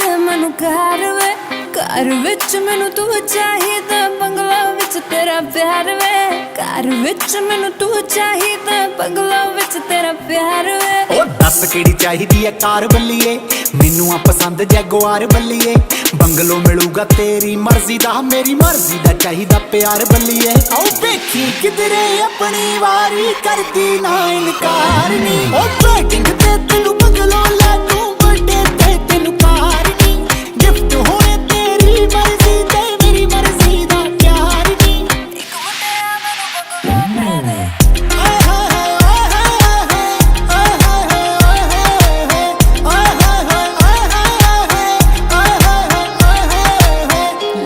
दे मैनू घर विच मैनू तू चाहिदा, बंगला विच तेरा प्यार वे। घर विच मैनू तू चाहिदा, बंगला विच तेरा प्यार वे। ओ दस केड़ी चाहिदी है कार बल्लीए, मैनू आ पसंद जैगुआर बल्लीए। बंगलो मिलूगा तेरी मर्जी दा, मेरी मर्जी दा चाहिदा प्यार बल्लीए। आओ देखी किधरे अपनी वारी करदी ना इनकार नी। ओ वेटिंग ते तेनू बंगलो लै दूं, बर्थडे ते तेनू कार नी। गिफ्ट होए तेरी मर्जी ते मेरी मर्जी दा प्यार नी। इक मुंडिया मैनू बंगला दे।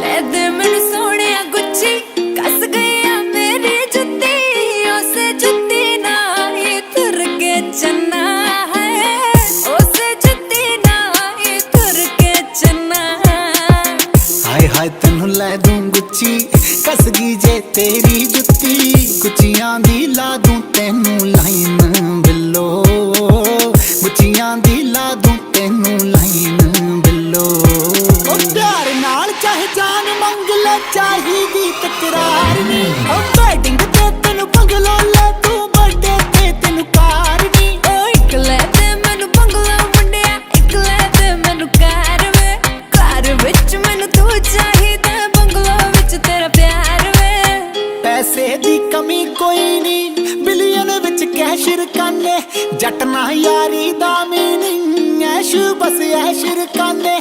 ले दे मैनू सोहणिया गुच्ची, कस गई आ मेरी जुत्ती। उसे जुत्ती नाल ही तुर के चलना है, उसे जुत्ती नाल ही तुर के चलना। हाय हाय तेनू लै दूं गुच्ची, कस गई जे तेरी जुत्ती। गुच्चियां दी ला दूं तेनू लाइन बिल्लो, गुच्चियां दी ला दूं तेनू लाइन बिल्लो। ओ प्यार नाल चाहे जान मंग ले, चाहिदी तकरार नी। ओ वेडिंग ते तेनू बंगलो लै दूं, बर्थडे ते तेनू कार नी। ओ इक लै दे मैनू बंगला मुंडिया, इक लै दे मैनू घर वे। घर विच मैनू तू चाहिदा, बंगला विच तेरा प्यार वे। पैसे दी कमी कोई नी, बिलियन विच कैश रकाने। जट ना यारी दा मीनिंग ऐश बस ऐश रकाने।